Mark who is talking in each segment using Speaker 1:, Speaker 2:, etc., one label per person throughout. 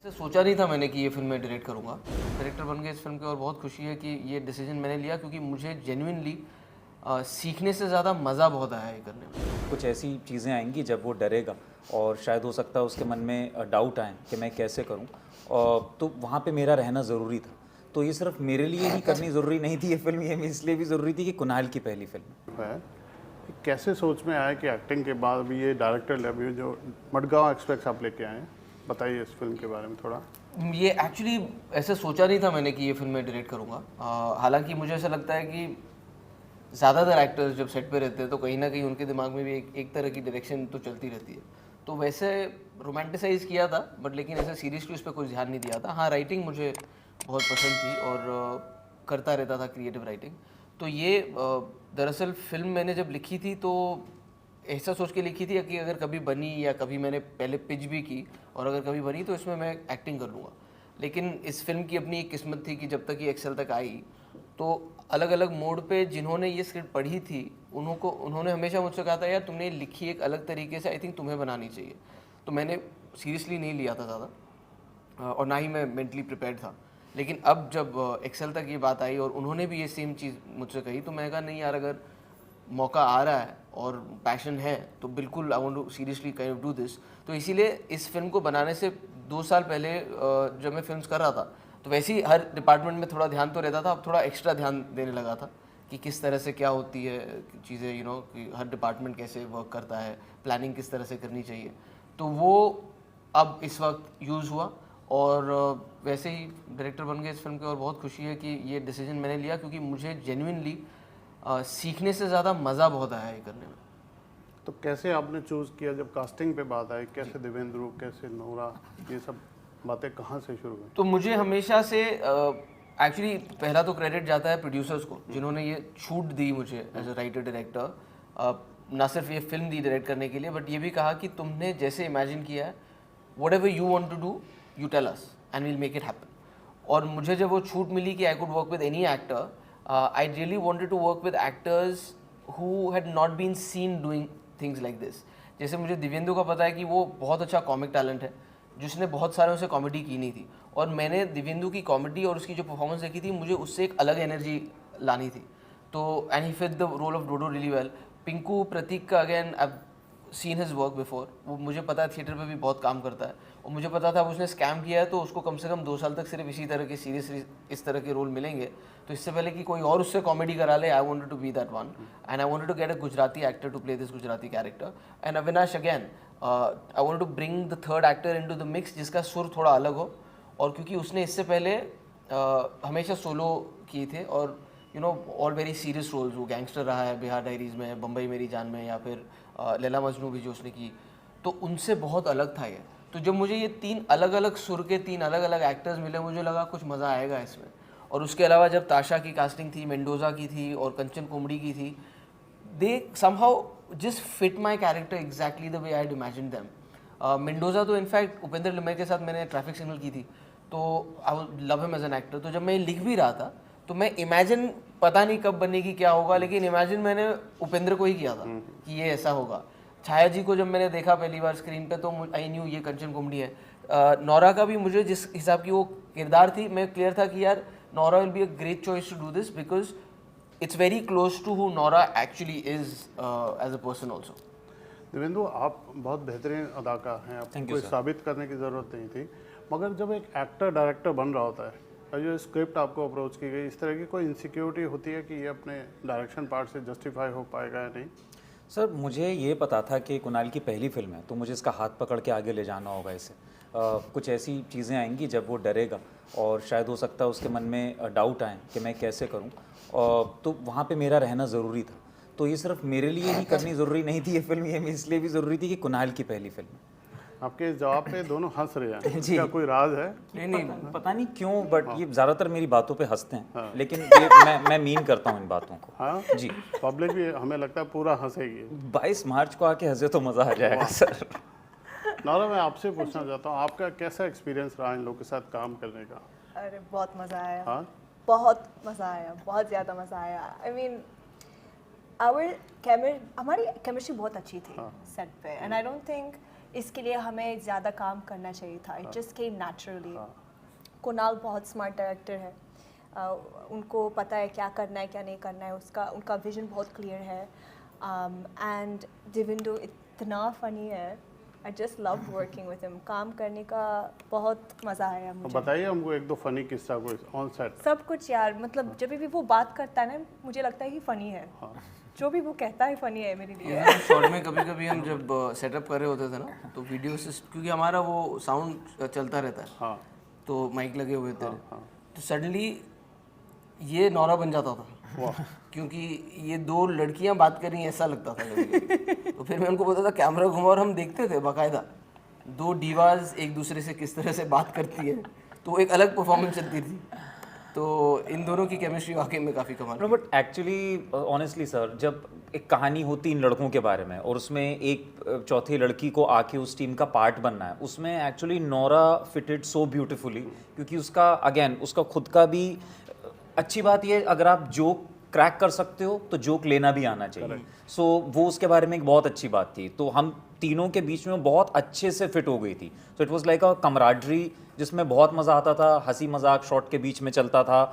Speaker 1: सोचा नहीं था मैंने कि ये फिल्म मैं डायरेक्ट करूँगा। डायरेक्टर बन गए इस फिल्म के और बहुत खुशी है कि ये डिसीजन मैंने लिया क्योंकि मुझे जेन्युइनली सीखने से ज़्यादा मज़ा बहुत आया ये करने में।
Speaker 2: कुछ ऐसी चीज़ें आएंगी जब वो डरेगा और शायद हो सकता है उसके मन में डाउट आए कि मैं कैसे करूं, तो वहाँ पे मेरा रहना ज़रूरी था। तो ये सिर्फ मेरे लिए ही करनी ज़रूरी नहीं थी ये फिल्म, ये इसलिए भी ज़रूरी थी कि कुणाल की पहली फिल्म
Speaker 3: है। कैसे सोच में आया कि एक्टिंग के बाद भी ये डायरेक्टर लेवल जो मडगांव एक्सप्रेस आप लेके आए हैं, बताइए इस फिल्म के बारे में थोड़ा।
Speaker 1: ये एक्चुअली ऐसे सोचा नहीं था मैंने कि ये फिल्म मैं डायरेक्ट करूँगा। हालांकि मुझे ऐसा लगता है कि ज़्यादातर एक्टर्स जब सेट पे रहते हैं तो कहीं ना कहीं उनके दिमाग में भी एक तरह की डायरेक्शन तो चलती रहती है। तो वैसे रोमांटिसाइज़ किया था बट लेकिन ऐसे सीरियसली उस पर कुछ ध्यान नहीं दिया था। हाँ, राइटिंग मुझे बहुत पसंद थी और करता रहता था क्रिएटिव राइटिंग। तो ये दरअसल फिल्म मैंने जब लिखी थी तो ऐसा सोच के लिखी थी कि अगर कभी बनी या कभी मैंने पहले पिच भी की और अगर कभी बनी तो इसमें मैं एक्टिंग कर लूँगा। लेकिन इस फिल्म की अपनी एक किस्मत थी कि जब तक ये एक्सेल तक आई तो अलग अलग मोड पे जिन्होंने ये स्क्रिप्ट पढ़ी थी उन्होंने हमेशा मुझसे कहा था यार तुमने लिखी एक अलग तरीके से, आई थिंक तुम्हें बनानी चाहिए। तो मैंने सीरियसली नहीं लिया था ज़्यादा और ना ही मैं मेंटली प्रिपेयर्ड था। लेकिन अब जब एक्सेल तक ये बात आई और उन्होंने भी ये सेम चीज़ मुझसे कही तो मैं कहा नहीं यार, अगर मौका आ रहा है और पैशन है तो बिल्कुल I want to seriously kind of do this. तो इसीलिए इस फिल्म को बनाने से 2 साल पहले जब मैं फिल्म्स कर रहा था तो वैसे ही हर डिपार्टमेंट में थोड़ा ध्यान तो रहता था, अब थोड़ा एक्स्ट्रा ध्यान देने लगा था कि किस तरह से क्या होती है चीज़ें, कि हर डिपार्टमेंट कैसे वर्क करता है, प्लानिंग किस तरह से करनी चाहिए। तो वो अब इस वक्त यूज़ हुआ और वैसे ही डायरेक्टर बन गए इस फिल्म के और बहुत खुशी है कि ये डिसीजन मैंने लिया क्योंकि मुझे जेन्युइनली सीखने से ज़्यादा मज़ा बहुत आया ये करने में।
Speaker 3: तो कैसे आपने चूज़ किया, जब कास्टिंग पे बात आई, कैसे देवेंद्र, कैसे नोरा, ये सब बातें कहाँ से शुरू हुई?
Speaker 1: तो मुझे हमेशा से एक्चुअली पहला तो क्रेडिट जाता है प्रोड्यूसर्स को जिन्होंने ये छूट दी मुझे एज अ राइटर डायरेक्टर। ना सिर्फ ये फिल्म दी डायरेक्ट करने के लिए बट ये भी कहा कि तुमने जैसे इमेजिन किया है whatever you want to do you tell us and will make it happen. और मुझे जब वो छूट मिली कि I could work with any actor, I really wanted to work with actors who had not been seen doing things like this. जैसे मुझे दिव्येंदु का पता है कि वो बहुत अच्छा कॉमिक टैलेंट है जिसने बहुत सारे उसे कॉमेडी की नहीं थी और मैंने दिव्येंदु की कॉमेडी और उसकी जो परफॉर्मेंस देखी थी मुझे उससे एक अलग एनर्जी लानी थी। तो and he fit the role of Dodo really well. Pinku Prateek का again I seen his work before, वो मुझे पता है थिएटर पे भी बहुत काम करता है और मुझे पता था अब उसने स्कैम किया है तो उसको कम से कम 2 साल तक सिर्फ इसी तरह के सीरियस इस तरह के रोल मिलेंगे। तो इससे पहले कि कोई और उससे कॉमेडी करा ले, I wanted to be that one and I wanted to get a Gujarati actor to play this Gujarati character. And Avinash again I wanted to bring the third actor into the mix जिसका सुर थोड़ा अलग हो। और क्योंकि उसने इससे पहले हमेशा सोलो किए थे और ऑल वेरी सीरियस रोल्स, वो गैंगस्टर रहा है बिहार डायरीज़ में, बम्बई मेरी जान में, या फिर लैला मजनू भी जो उसने की, तो उनसे बहुत अलग था ये। तो जब मुझे ये 3 अलग अलग सुर के 3 अलग अलग एक्टर्स मिले मुझे लगा कुछ मज़ा आएगा इसमें। और उसके अलावा जब ताशा की कास्टिंग थी, मेंडोजा की थी और कंचन कुमड़ी की थी, they somehow just fit my character exactly the way I had imagined them. Mendoza तो इनफैक्ट उपेंद्र लिम्बे के साथ मैंने ट्रैफिक सिग्नल की थी तो I would love him as an actor. तो जब मैं लिख भी रहा था तो मैं इमेजिन, पता नहीं कब बनेगी क्या होगा, लेकिन इमेजिन मैंने उपेंद्र को ही किया था कि ये ऐसा होगा। छाया जी को जब मैंने देखा पहली बार स्क्रीन पे तो आई न्यू ये कंचन कुमड़ी है। नौरा का भी मुझे जिस हिसाब की वो किरदार थी मैं क्लियर था कि यार Nora will be a great choice to do this because it's very close to who Nora actually is as a person also.
Speaker 3: Devendra, आप बहुत बेहतरीन अदाकार हैं, आपको कोई साबित करने की ज़रूरत नहीं थी। मगर जब एक एक्टर डायरेक्टर बन रहा होता है और जो स्क्रिप्ट आपको अप्रोच की गई, इस तरह की कोई इनसिक्योरिटी होती है कि ये अपने डायरेक्शन पार्ट से जस्टिफाई हो पाएगा या नहीं?
Speaker 2: सर, मुझे ये पता था कि कुणाल की पहली फिल्म है तो मुझे इसका हाथ पकड़ के आगे ले जाना होगा इसे। कुछ ऐसी चीज़ें आएंगी जब वो डरेगा और शायद हो सकता है उसके मन में डाउट आए कि मैं कैसे करूं, तो वहाँ पे मेरा रहना ज़रूरी था। तो ये सिर्फ मेरे लिए ही करनी ज़रूरी नहीं थी ये फिल्म, ये इसलिए भी ज़रूरी थी कि कुणाल की पहली फिल्म है।
Speaker 3: आपके इस जवाब पे दोनों हंस रहे हैं
Speaker 2: जी।
Speaker 3: क्या कोई राज है?
Speaker 2: नहीं, पता नहीं क्यों बट ये ज़्यादातर मेरी बातों पे हंसते हैं।
Speaker 3: हाँ।
Speaker 2: लेकिन ये मैं मीन करता हूँ इन बातों को।
Speaker 3: हाँ
Speaker 2: जी।
Speaker 3: पब्लिक भी हमें लगता है पूरा हंसेगी।
Speaker 2: 22 मार्च को आके हंसे तो मज़ा आ जाएगा सर।
Speaker 3: नौरा, मैं आपसे पूछना चाहता हूँ, आपका कैसा एक्सपीरियंस रहा इन लोगों के साथ काम करने का?
Speaker 4: अरे बहुत मज़ा आया।
Speaker 3: हाँ,
Speaker 4: बहुत मज़ा आया, बहुत ज़्यादा मज़ा आया। आई मीन हमारी केमिस्ट्री बहुत अच्छी थी सेट पे एंड आई डोंट थिंक इसके लिए हमें ज़्यादा काम करना चाहिए था. It just came naturally. Kunal बहुत स्मार्ट डायरेक्टर है. उनको पता है क्या करना है क्या नहीं करना है, उनका विजन बहुत क्लियर है. एंड देवेंदु इतना फ़नी है. I just loved working with him. काम करने का बहुत मज़ा आया
Speaker 3: तो
Speaker 4: मुझे.
Speaker 3: बताइए हमको एक दो फनी किस्सा कोई ऑन सेट.
Speaker 4: सब कुछ यार, मतलब जब भी वो बात करता है ना, मुझे लगता है कि फ़नी है. जो भी वो कहता है फ़नी है मेरे लिए.
Speaker 1: शॉर्ट में कभी कभी हम जब सेटअप कर रहे होते थे ना, तो वीडियो से, क्योंकि हमारा वो साउंड चलता रहता है,
Speaker 3: हाँ
Speaker 1: तो माइक लगे हुए थे, तो सडनली ये नौरा बन जाता था. क्योंकि ये दो लड़कियां बात कर रही हैं ऐसा लगता था कभी-कभी. तो फिर मैं उनको बोलता था कैमरा घुमा, और हम देखते थे बाकायदा दो डीवाज एक दूसरे से किस तरह से बात करती है, तो एक अलग परफॉर्मेंस चलती थी. तो इन दोनों की केमिस्ट्री वाकई में काफ़ी कमाल की.
Speaker 2: बट एक्चुअली ऑनेस्टली सर, जब एक कहानी होती इन लड़कों के बारे में और उसमें एक चौथी लड़की को आके उस टीम का पार्ट बनना है, उसमें एक्चुअली नोरा फिटेड सो ब्यूटीफुली, क्योंकि उसका अगेन उसका खुद का भी अच्छी बात ये, अगर आप जोक क्रैक कर सकते हो तो जोक लेना भी आना चाहिए. सो वो उसके बारे में एक बहुत अच्छी बात थी. तो हम तीनों के बीच में बहुत अच्छे से फिट हो गई थी. So it was like a camaraderie जिसमें बहुत मज़ा आता था, हंसी मजाक शॉट के बीच में चलता था.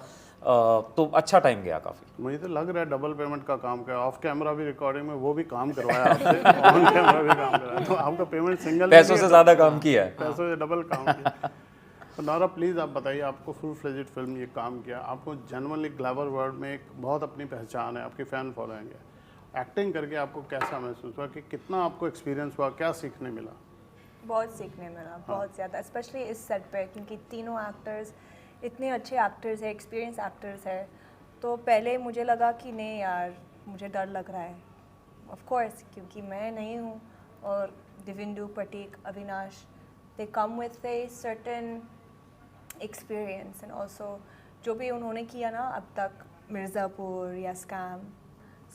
Speaker 2: तो अच्छा टाइम गया काफ़ी.
Speaker 3: मुझे तो लग रहा है डबल पेमेंट का काम किया. ऑफ कैमरा भी रिकॉर्डिंग में वो भी काम करवाया आपसे, ऑन कैमरा भी काम करवाया. तो आपका पेमेंट सिंगल
Speaker 2: पैसों से ज़्यादा काम किया है.
Speaker 3: पैसों से डबल काम किया. तो नौरा प्लीज़ आप बताइए, आपको फुल फ्लेजेड फिल्म ये काम किया, आपको जनरली ग्लैमर वर्ल्ड में एक बहुत अपनी पहचान है, आपकी फ़ैन फॉलोइंग है. एक्टिंग करके आपको कैसा महसूस हुआ, कि कितना आपको एक्सपीरियंस हुआ, क्या सीखने मिला?
Speaker 4: बहुत सीखने मिला, बहुत ज़्यादा, स्पेशली इस सेट पे, क्योंकि तीनों एक्टर्स इतने अच्छे एक्टर्स हैं, एक्सपीरियंस एक्टर्स हैं. तो पहले मुझे लगा कि नहीं यार, मुझे डर लग रहा है, ऑफ कोर्स, क्योंकि मैं नहीं हूँ, और Devendu, Prateek, Avinash, they come with a certain experience. And also जो भी उन्होंने किया ना अब तक, मिर्ज़ापुर या स्कैम,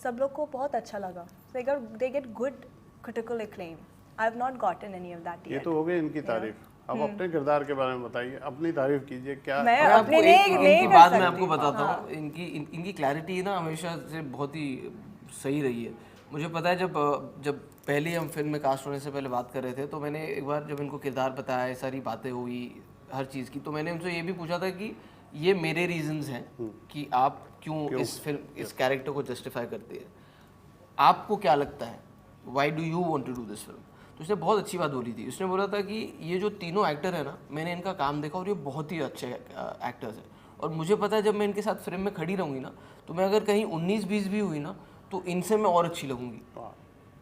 Speaker 4: सब लोग को बहुत अच्छा लगा. They get good critical acclaim. I have not gotten any of that.
Speaker 3: ये तो हो गई इनकी तारीफ. अब अपने किरदार के बारे में बताइए, अपनी तारीफ कीजिए. क्या
Speaker 4: मैं
Speaker 1: आपको
Speaker 4: अपने नहीं
Speaker 1: इनकी
Speaker 4: कर
Speaker 1: बात मैं
Speaker 4: सकती.
Speaker 1: आपको बताता हूँ. इनकी क्लैरिटी ना हमेशा से बहुत ही सही रही है. मुझे पता है जब पहले हम फिल्म में कास्ट होने से पहले बात कर रहे थे, तो मैंने एक बार जब इनको किरदार बताया, सारी बातें हुई हर चीज़ की, तो मैंने उनसे ये भी पूछा था कि ये मेरे रीजंस हैं कि आप क्यों इस कैरेक्टर को जस्टिफाई करते हैं, आपको क्या लगता है, why do you want to do this film. तो उसने बहुत अच्छी बात बोली थी. उसने बोला था कि ये जो तीनों एक्टर है ना, मैंने इनका काम देखा और ये बहुत ही अच्छे एक्टर्स हैं, और मुझे पता है जब मैं इनके साथ फिल्म में खड़ी रहूँगी ना, तो मैं अगर कहीं 19-20 भी हुई ना, तो इनसे मैं और अच्छी लगूंगी.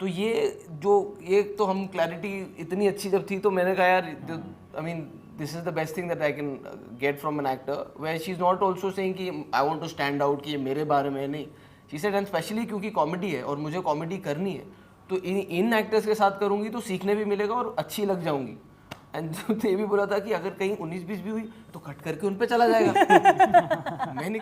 Speaker 1: तो ये तो हम क्लैरिटी इतनी अच्छी जब थी, तो मैंने कहा यार, I mean this is the best thing that I can get from an actor, where she is not also saying कि I want to stand out, कि ये मेरे बारे में नहीं. शी सेड, एंड स्पेशली क्योंकि कॉमेडी है और मुझे कॉमेडी करनी है, तो इन एक्टर्स के साथ करूंगी तो सीखने भी मिलेगा और अच्छी लग जाऊंगी. एंड ये भी बोला था कि अगर कहीं 19-20 भी हुई तो कट करके उन पे चला जाएगा. मैंने